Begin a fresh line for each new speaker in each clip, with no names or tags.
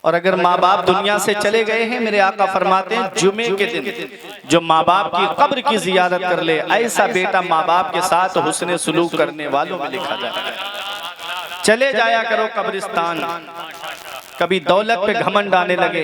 और अगर माँ बाप दुनिया से चले गए हैं, मेरे आका फरमाते हैं जुमे के दिन जो माँ बाप की कब्र की जियारत कर ले, ऐसा बेटा माँ बाप के साथ हुस्ने सुलूक करने वालों में लिखा जाता है। चले जाया करो कब्रिस्तान। कभी दौलत पे घमंड आने लगे,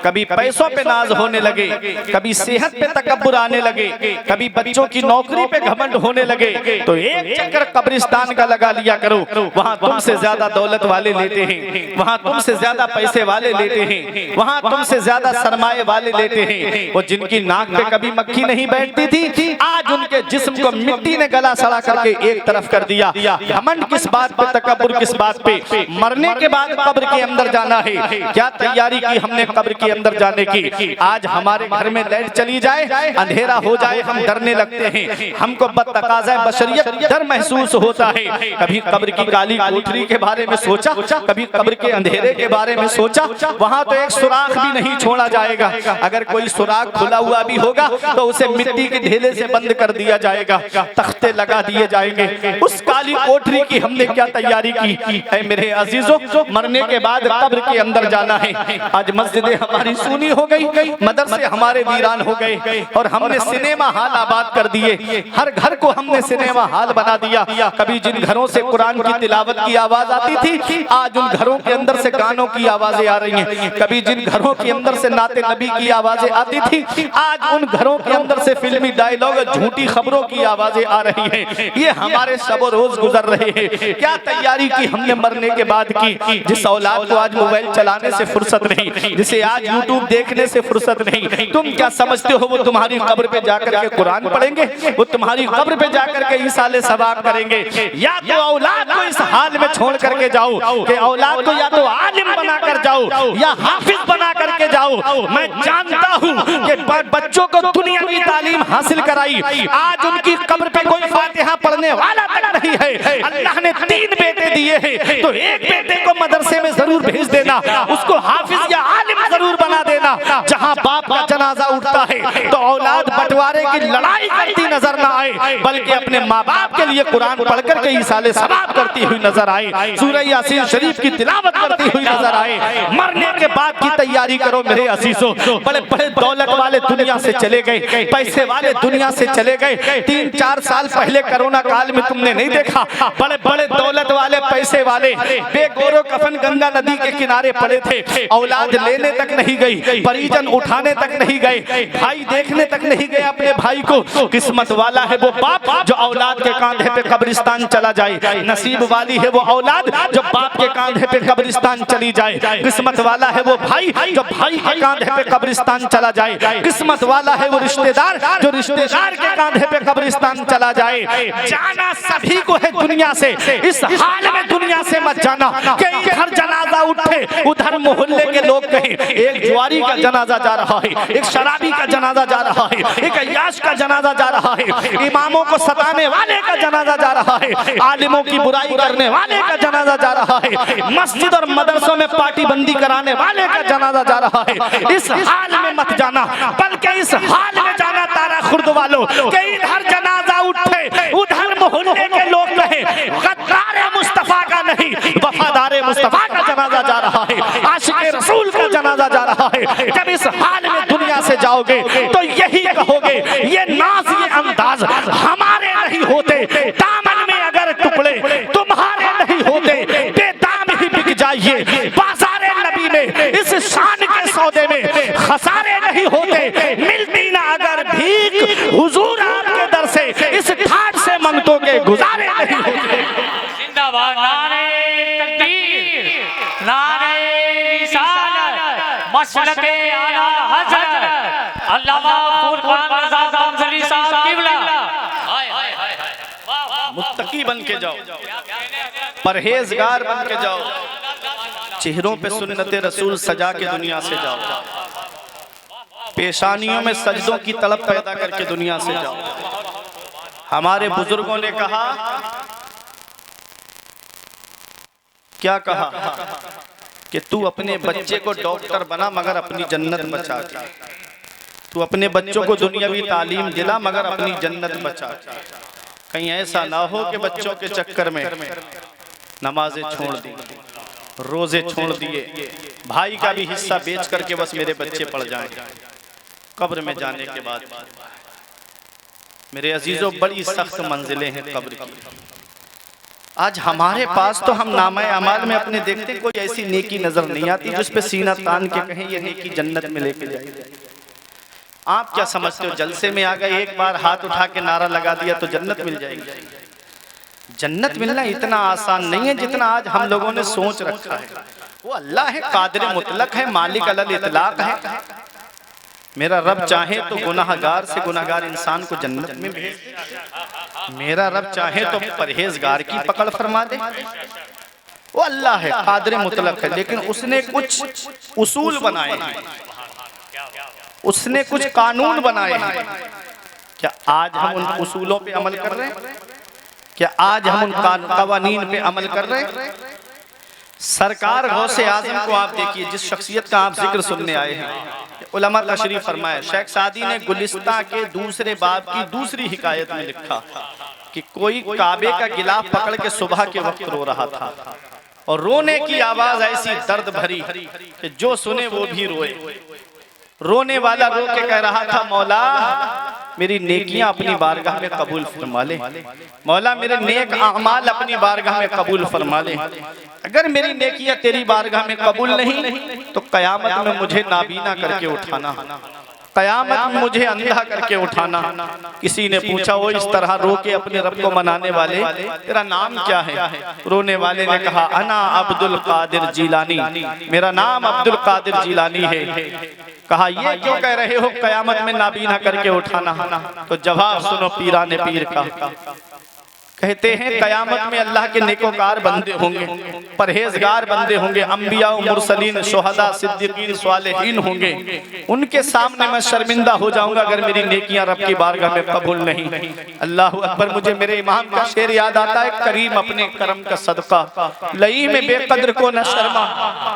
कभी पैसों पे नाज होने लगे, कभी सेहत पे तकब्बुर आने लगे, कभी बच्चों की नौकरी पे घमंड होने लगे, तो एक चक्कर कब्रिस्तान का लगा लिया करो। वहां तुमसे ज्यादा दौलत वाले लेते हैं, वहां तुमसे ज्यादा पैसे वाले लेते हैं, वहां तुमसे ज्यादा सरमाए वाले लेते हैं। वो जिनकी नाक पे कभी मक्खी नहीं बैठती थी, आज उनके जिस्म को मिट्टी ने गला सड़ा करके एक तरफ कर दिया। घमंड किस बात पे, तकब्बुर किस बात पे? मरने के बाद कब्र के अंदर जाना है। क्या तैयारी की हमने कब्र के अंदर जाने की? आज हमारे घर में लाइट चली जाए, अंधेरा हो जाए, हम डरने लगते हैं। हमको बतकाज़ा बशरियत डर महसूस होता है। कभी कब्र की काली कोठरी के बारे में सोचा, कभी कब्र के अंधेरे के बारे में सोचा। वहां तो एक सुराख भी नहीं छोड़ा जाएगा। अगर कोई सुराख खुला हुआ भी होगा तो उसे मिट्टी के ढेले से बंद कर दिया जाएगा, तख्ते लगा दिए जाएंगे। उस काली कोठरी की हमने क्या तैयारी की? ऐ मेरे अजीजों, मरने के बाद कब्र के अंदर जाना है। आज मस्जिदें हमारी सूनी हो गई, मदरसे हमारे वीरान हो गए, और हमने सिनेमा हॉल आबाद कर दिए। हर घर को हमने सिनेमा हॉल बना दिया। कभी जिन घरों से कुरान की तिलावत की आवाज आती थी, आज उन घरों के अंदर से गानों की आवाजें आ रही हैं। कभी जिन घरों के अंदर से नाते नबी की आवाजें आती थी, आज उन घरों के अंदर से फिल्मी डायलॉग, झूठी खबरों की आवाजें आ रही हैं। ये हमारे शब रोज गुजर रहे हैं। क्या तैयारी की हमने मरने के बाद की? जिस औलाद को आज मोबाइल चलाने से फुर्सत नहीं, जिसे आज यूट्यूब देखने से फुर्सत नहीं, तुम क्या समझते हो वो तुम्हारी कब्र पे जाकर के कुरान पढ़ेंगे? वो तुम्हारी कब्र पे जाकर के इसाले सवाब करेंगे? या तो औलाद को इस हाल में छोड़ करके जाओ कि औलाद को या तो आलिम बना कर जाओ या हाफिज बना करके जाओ। मैं जानता हूँ कि बच्चों को दुनिया की तालीम हासिल कराई, आज उनकी कब्र पे कोई फातिहा पढ़ने वाला तक नहीं है। अल्लाह ने 3 बेटे दिए हैं, तो एक बेटे को मदरसे में जरूर भेज देना, उसको हाफिज या आलिम जरूर बना देना। जहां बाप का जनाजा उठता है तो औलाद बंटवारे की लड़ाई करती नजर ना आए, बल्कि अपने माँ बाप के लिए कुरान पढ़कर के इसाले सवाब करती हुई नजर आए, सूरह यासीन शरीफ की तिलावत करती हुई नजर आए। मरने के बाद की तैयारी करो मेरे अजीजों। बड़े बड़े दौलत वाले दुनिया से चले गए, पैसे वाले दुनिया से चले गए। 3-4 साल पहले कोरोना काल में तुमने नहीं देखा, बड़े बड़े दौलत वाले, पैसे वाले बेगोरो कफन गंगा नदी के किनारे पड़े थे। औलाद लेने तक नहीं गई, परिजन उठाने तक नहीं गए, भाई देखने तक नहीं गए अपने भाई को। किस्मत वाला है वो बाप जो औलाद के कांधे पे कब्रिस्तान चला जाए, नसीब वाली है वो औलाद जो बाप के कांधे पे कब्रिस्तान चली जाए। किस्मत वाला है वो भाई जो भाई के कांधे पे कब्रिस्तान चला जाए। किस्मत वाला है वो रिश्तेदार जो रिश्तेदार के कांधे पे कब्रिस्तान चला जाए। जाना सभी को है दुनिया से, इस हाल में दुनिया से मत जाना कि इधर जनाजा उठे उधर मोहल्ले के लोग कहें एक जुआरी का जनाजा जा रहा है, एक शराबी का जनाजा जा रहा है, एक अय्याश का जनाजा जा रहा है, इमामों को सताने वाले का जनाजा जा रहा है, आलिमों की बुराई करने वाले का जनाजा जा रहा है, मस्जिद और मदरसों में पार्टी बंदी कराने वाले का जनाजा जा रहा है। इस हाल में मत जाना, बल्कि इस हाल में जाना तारा खुर्द वालों कि इधर जनाजा उठे उधर मोहल्ले के लोग कहें गद्दार मुस्तफा का नहीं, वफादार मुस्तफा का जनाजा जा रहा है, आशिक़े रसूल का जनाजा जा रहा है। जब इस हाल में दुनिया से जाओगे तो यही कहोगे ये नाज, ये अंदाज हमारे नहीं होते, दामन में अगर टुकड़े तुम्हारे नहीं होते, बेदाम ही बिक जाइए बाज़ारे नबी में। इस शान के सौदे में खसारे नहीं होते, मिलती ना अगर भीख हुजूर आपके दर से, इस ठाट से मंगतों के गुजारे नहीं होते।
जिंदाबाद नारे तकबीर, नारे रिसालत, मसलके आला हज़रत अल्लामा फुरकान रज़ा कामज़ली साहब क़िबला।
मुत्तकी बन के जाओ, परहेजगार बन के जाओ, चेहरों पे सुन्नते रसूल सजा के दुनिया से जाओ, पेशानियों में सजदों की तलब पैदा करके दुनिया से जाओ। हमारे बुजुर्गों ने कहा, क्या कहा कि तू अपने बच्चे को डॉक्टर बना मगर अपनी जन्नत बचा के, तू अपने बच्चों को दुनियावी तालीम दिला मगर अपनी जन्नत बचा के। कहीं ऐसा ना हो कि बच्चों के चक्कर में नमाजें छोड़ दी, रोजे छोड़ दिए, भाई का भी हिस्सा बेच करके बस मेरे बच्चे पड़ जाएं। कब्र में जाने के बाद मेरे अजीजों बड़ी सख्त मंजिलें हैं कब्र की। आज हमारे पास तो हम नामा अमाल में अपने देखते कोई ऐसी नेकी नजर नहीं आती जिस पे सीना तान के कहें ये नेकी जन्नत में लेके जाएगी। आप क्या समझते हो, जलसे में आ गए एक बार हाथ उठा के नारा लगा दिया तो जन्नत मिल जाएगी? जन्नत मिलना इतना आसान नहीं है जितना आज हम लोगों ने सोच रखा है। वो अल्लाह है, कादिर मुतलक है, मालिक अलल इतलाक है। मेरा रब चाहे तो गुनाहगार से गुनाहगार इंसान को जन्नत में भेज दे। मेरा रब चाहे तो परहेजगार की पकड़ फरमा दे। वो अल्लाह है, कादिर मुतलक है, लेकिन उसने कुछ उसूल बनाए हैं, उसने कुछ कानून बनाए हैं। क्या आज हम उन उसूलों पे अमल कर रहे हैं? क्या आज हम उन कवानीन पे अमल कर रहे हैं? सरकार गौसे आजम को आप देखिए, जिस शख्सियत का आप जिक्र सुनने आए हैं, उलमा तशरीफ फरमाए। शेख सादी ने गुलिस्ता के दूसरे बाब की दूसरी हिकायत में लिखा कि कोई काबे का गिलाफ पकड़ के सुबह के वक्त रो रहा था और रोने की आवाज ऐसी दर्द भरी कि जो सुने वो भी रोए। रोने वाला रो के कह रहा था, मौला मेरी नेकियां अपनी बारगाह में कबूल फरमा ले, मौला मेरे नेक अमाल अपनी बारगाह में कबूल फरमा ले। अगर मेरी नेकियां तेरी बारगाह में कबूल नहीं तो कयामत में मुझे नाबीना करके उठाना, कयामत में मुझे अंधा करके उठाना। किसी ने पूछा, वो इस तरह रो के अपने रब को मनाने वाले, तेरा नाम क्या है? रोने वाले ने कहा, अना अब्दुल कादिर जिलानी, मेरा नाम अब्दुल कादिर जिलानी है। कहा, ये क्यों कह रहे हो कयामत में नाबीना करके उठाना? तो जवाब सुनो पीराने पीर का। कहते हैं कयामत में अल्लाह के नेकोकार बंदे होंगे, परहेजगार बंदे होंगे, अंबिया मुरसलीन शुहदा सिद्दीकीन स्वालिहीन होंगे। उनके सामने मैं शर्मिंदा हो जाऊंगा अगर मेरी नेकियां रब की बारगाह में कबूल नहीं। अल्लाह अकबर। मुझे मेरे इमाम का शेर याद आता है, करीम अपने करम का सदका लई में बेकद्र को न शर्मा,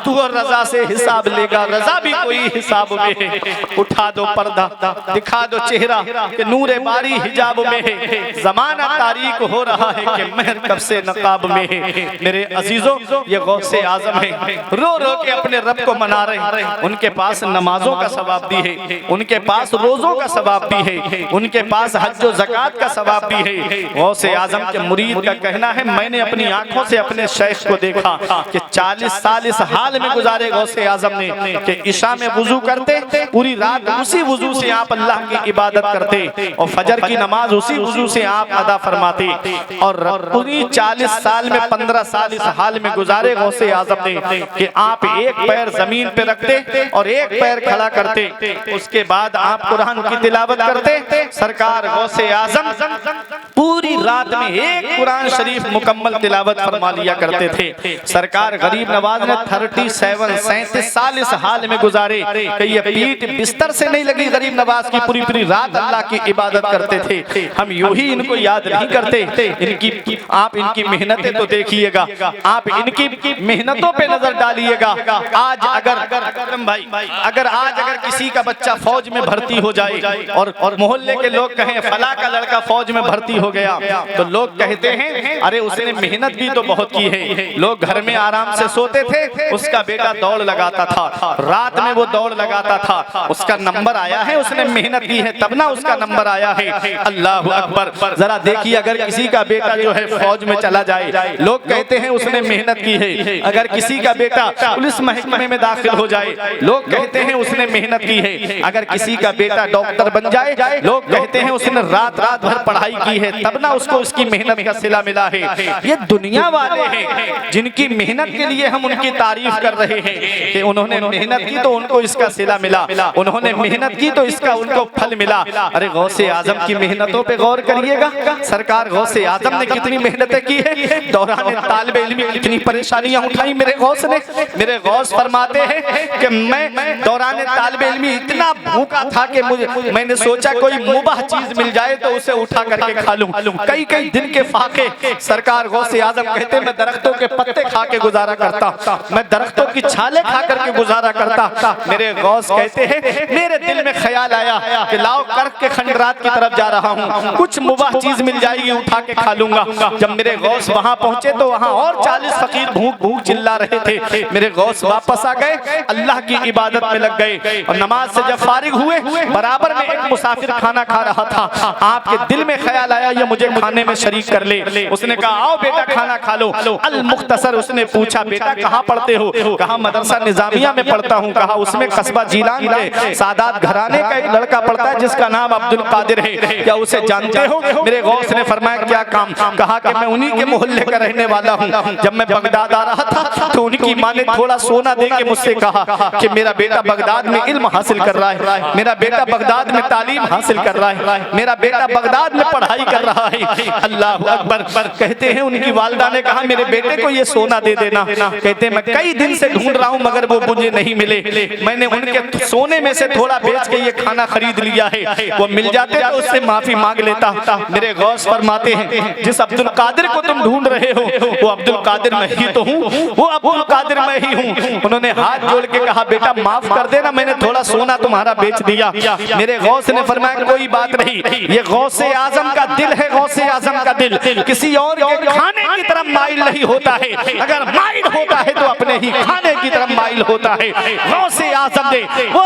तू और रजा से हिसाब लेगा, रजा भी कोई हिसाब में है। उठा दो पर्दा, दिखा दो चेहरा कि नूरे बारी हिजाब में है। जमाना तारीक हो रहा है कि महर कब से नकाब में है। मेरे अजीजों, ये गौसे आजम है, रो रो के अपने रब को मना रहे हैं। उनके पास नमाजों का सवाब भी है, उनके पास रोजों का सवाब भी है, उनके पास हज व ज़कात का सवाब भी है। गौसे आजम के मुरीद का कहना है, मैंने अपनी आंखों से अपने शेख को देखा कि 40 साल इस हाल में गुजारे गौसे आजम ने कि इशा में वुजू करते, पूरी रात उसी वुजू से आप अल्लाह की इबादत करते और फजर की नमाज उसी वुजू से आप अदा फरमाते। और पूरी 40 साल में 15 साल इस हाल में गुजारे गौसे आजम ने कि आप एक पैर जमीन पे रखते और एक पैर खड़ा करते, उसके बाद आप कुरान की तिलावत करते। सरकार गौसे आजम पूरी रात में एक कुरान शरीफ मुकम्मल तिलावत फरमा लिया करते थे। सरकार गरीब नवाज ने 37 साल इस हाल में गुजारे कि ये पीठ बिस्तर से नहीं लगी। गरीब नवाज की पूरी पूरी रात अल्लाह की इबादत करते थे। हम यूं ही इनको याद नहीं करते, आप इनकी मेहनतें तो देखिएगा, आप इनकी मेहनतों पे नजर डालिएगा। आज अगर किसी का बच्चा फौज में भर्ती हो जाए और मोहल्ले के लोग कहें फला का लड़का फौज में भर्ती हो गया, तो लोग कहते हैं अरे उसने मेहनत भी तो बहुत की है। लोग घर में आराम से सोते थे, उसका बेटा दौड़ लगाता था, रात में वो दौड़ लगाता था, उसका नंबर आया है, उसने मेहनत की है तब ना उसका नंबर आया है। अल्लाह अकबर। जरा देखिए, अगर किसी का बेटा जो है फौज में चला जाए, लोग कहते हैं उसने मेहनत की है। अगर किसी का बेटा पुलिस महकमे में दाखिल हो जाए, लोग कहते हैं उसने मेहनत की है। अगर किसी का बेटा डॉक्टर बन जाए, लोग कहते हैं उसने रात रात भर पढ़ाई की है तब ना उसको उसकी मेहनत का सिला मिला है। ये दुनिया वाले हैं जिनकी मेहनत के लिए हम उनकी तारीफ कर रहे हैं कि उन्होंने मेहनत की तो उनको इसका सिला मिला, उन्होंने मेहनत की तो इसका उनको फल मिला। अरे गौसे आजम की मेहनतों पे गौर करिएगा। सरकार गौसे आजम ने कितनी मेहनतें की है, दौरान तालिब इल्म में कितनी परेशानियां उठाई मेरे गौस ने। मेरे गौस फरमाते हैं कि मैं दौरान तालिब इल्म में इतना भूखा था कि मैंने सोचा कोई मुबाह चीज मिल जाए तो उसे उठा करके खा लूं। कई कई दिन के फाके सरकार गौसे आजम कहते मैं दरख्तों के पत्ते खा के गुजारा करता, मैं दरख्तों की छाले खा करके गुजारा करता। मेरे गौस कहते हैं मेरे दिल में ख्याल आया कि लाओ कर्क के खंडरात की तरफ जा रहा हूँ, कुछ मुबाह चीज मिल जाएगी उठा के खा लूंगा। जब मेरे गौस वहां पहुंचे तो वहां और 40 फकीर भूख भूख चिल्ला रहे थे। मेरे गौस वापस आ गए, अल्लाह की इबादत में लग गए और नमाज से जब फारिग हुए, बराबर में एक मुसाफिर खाना खा रहा था। आपके दिल में ख्याल आया ये मुझे खाने में शरीक कर ले। उसने कहा आओ बेटा खाना खा लो। अल मुख्तसर उसने पूछा बेटा कहाँ पढ़ते हो? कहा मदरसा निजामिया में पढ़ता हूँ। कहा उसमें कस्बा जीलान के सादात घराने का एक लड़का पढ़ता है जिसका नाम अब्दुल कादिर है, क्या उसे जानते हो? मेरे गौस ने फरमाया क्या काम? कहा कि मैं उन्हीं के मोहल्ले का रहने वाला हूँ। जब मैं बगदाद आ रहा था तो उनकी माँ ने थोड़ा सोना दे के मुझसे कहा कि मेरा बेटा बगदाद में इल्म हासिल कर रहा है, मेरा बेटा बगदाद में तालीम हासिल कर रहा है, मेरा बेटा बगदाद में पढ़ाई कर रहा है। अल्लाह अकबर। कहते हैं उनकी वालिदा ने कहा मेरे बेटे को ये सोना दे देना। कहते हैं मैं कई दिन से ढूंढ रहा हूँ मगर वो मुझे नहीं मिले। मैंने उनके सोने में से थोड़ा बेच के ये खाना खरीद लिया है, वो मिल जाते तो उससे माफी मांग लेता। मेरे गौस फरमाते हैं जिस अब्दुल कादिर को तुम ढूंढ रहे हो वो अब्दुल कादिर मैं ही तो हूँ, वो अब्दुल कादिर मैं ही हूँ। उन्होंने हाथ जोड़ के कहा बेटा माफ कर देना, मैंने थोड़ा सोना तुम्हारा बेच दिया। मेरे गौस ने फरमाया कोई बात नहीं, ये गौसे आजम का दिल है, गौसे आजम का दिल किसी और के खाने की तरफ माइल नहीं होता है, अगर माइल होता है तो अपने ही खाने की तरफ माइल होता है। गौसे आजम ने वो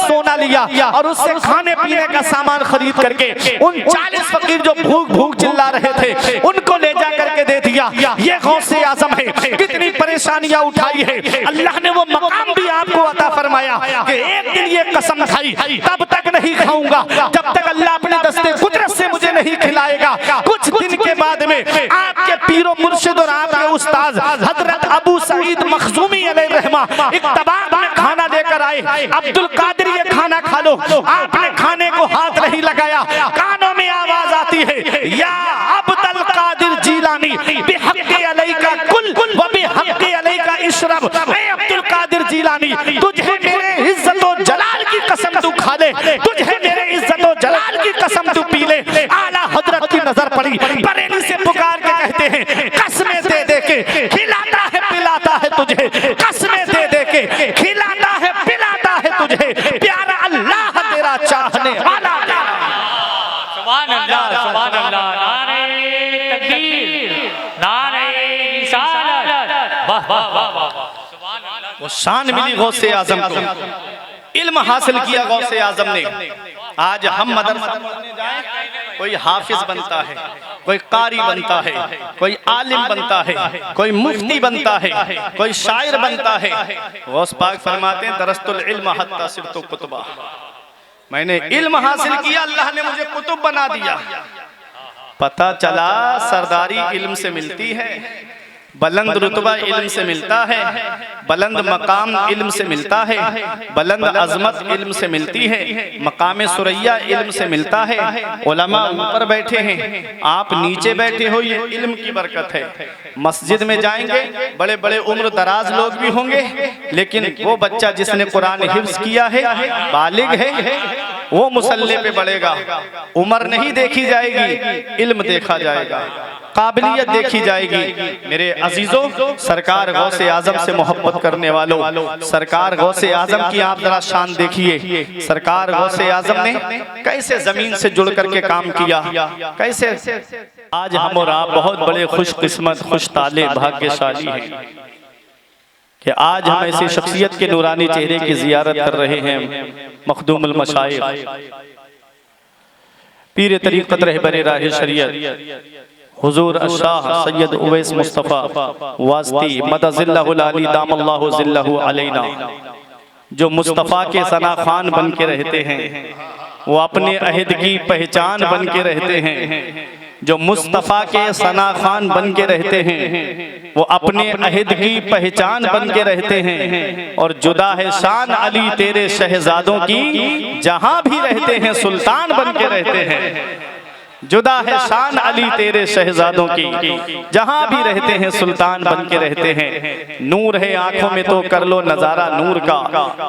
सोना लिया और उससे खाने पीने का सामान खरीद करके उन 40 फकीर जो भूख भूख चिल्ला रहे थे उनको ले जा करके दे दिया। ये गौसे आजम है, कितनी परेशानियां उठाई है, अल्लाह ने वो मकाम भी आपको अता फरमाया कि एक दिन ये कसम खाई तब तक नहीं खाऊंगा जब तक अल्लाह अपने दस्ते कुदरत से मुझे नहीं खिलाएगा। कुछ दिन के बाद में आपके पीरो मुर्शिद और आपके उस्ताद हजरत अबू सईद मखजूमी अलैहिर्रहमा एक तबाक में खाना लेकर आए। अब्दुल कादिर ये खाना खा लो। आपने खाने को हाथ नहीं लगाया, कानों में आवाज आती है या अब्दुल कादिर जीलानी बिहक़्क़ि अलैका कुल व बिहक़्क़ि अलैका इशरब। ऐ अब्दुल कादिर जीलानी तुझे मेरे इज्जत और जलाल की कसम तू खा ले, तुझे मेरे इज्जत और जलाल की कसम तू पी ले। आला हजरत की नजर पड़ी, बरेली से पुकार के कहते हैं कसमें दे दे के खिलाता है पिलाता है तुझे, कसमें दे दे के खिलाता है पिलाता है तुझे, प्यारा अल्लाह तेरा चाहने वाला।
सुभान अल्लाह, सुभान अल्लाह, नारे तकबीर, नारे रिसालत, वाह वाह वाह वाह, सुभान अल्लाह।
वो शान मिली गौसे आजम को, इल्म हासिल किया गौसे आजम ने। आज हम मदरसा पढ़ने जाएं, कोई हाफिज बनता है, कोई कारी बनता है, कोई आलिम बनता है, कोई मुफ्ती बनता है, कोई शायर बनता है। गौस पाक फरमाते हैं दरस्तुल इल्म हत्ता सिरतु कुतुबा, मैंने इल्म हासिल किया अल्लाह ने मुझे कुतुब बना दिया। पता चला सरदारी इल्म से मिलती है, बुलंद रुतबा इल्म से मिलता है, बुलंद मकाम इल्म से मिलता है, बुलंद अजमत इल्म से मिलती है, मकाम सुरैया इल्म से मिलता है। उलमा ऊपर बैठे हैं, आप नीचे बैठे हो, ये इल्म की बरकत है। मस्जिद में जाएंगे बड़े बड़े उम्र दराज लोग भी होंगे, लेकिन वो बच्चा जिसने कुरान हिफ्ज किया है, बालिग है, वो मुसल्ले पे बढ़ेगा। उम्र नहीं देखी जाएगी, इल्म देखा जाएगा, काबिलियत देखी जाएगी। मेरे अजीजों, सरकार गौसे आजम से मोहब्बत करने वालों, सरकार गौसे आजम की आप जरा शान देखिए। सरकार गौसे आजम ने कैसे जमीन से जुड़ करके काम किया, कैसे आज हम और आप बहुत बड़े खुशकिस्मत खुश ताले भाग्यशाली हैं कि आज हम ऐसी शख्सियत के नूरानी चेहरे की जियारत कर रहे हैं। मखदूमुल मशाइख पीर तरीक़त रहबर राह शरीयत हुजूर शाह सैयद उवैस मुस्तफ़ा वास्ती मदज़िल्लहुल अली दामल्लाहु ज़िल्लहु अलैना, जो मुस्तफ़ा के सना खान बन के रहते हैं, वो अपने अहद की पहचान बन के रहते हैं। जो मुस्तफ़ा के सना खान बन के रहते हैं, वो अपने अहद की पहचान बन के रहते हैं। और जुदा है शान अली तेरे शहजादों की, जहां भी रहते हैं सुल्तान बन के रहते हैं। जुदा है शान अली तेरे शहजादों की, जहां भी रहते हैं सुल्तान बन के रहते हैं। नूर है आंखों में तो कर लो नजारा नूर का,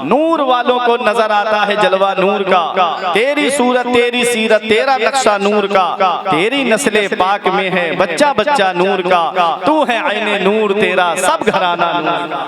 नूर वालों को नजर आता है जलवा नूर का। तेरी सूरत तेरी सीरत तेरा नक्शा नूर का, तेरी नस्ले पाक में है बच्चा बच्चा नूर का। तू है आईने नूर तेरा सब घराना नूर का।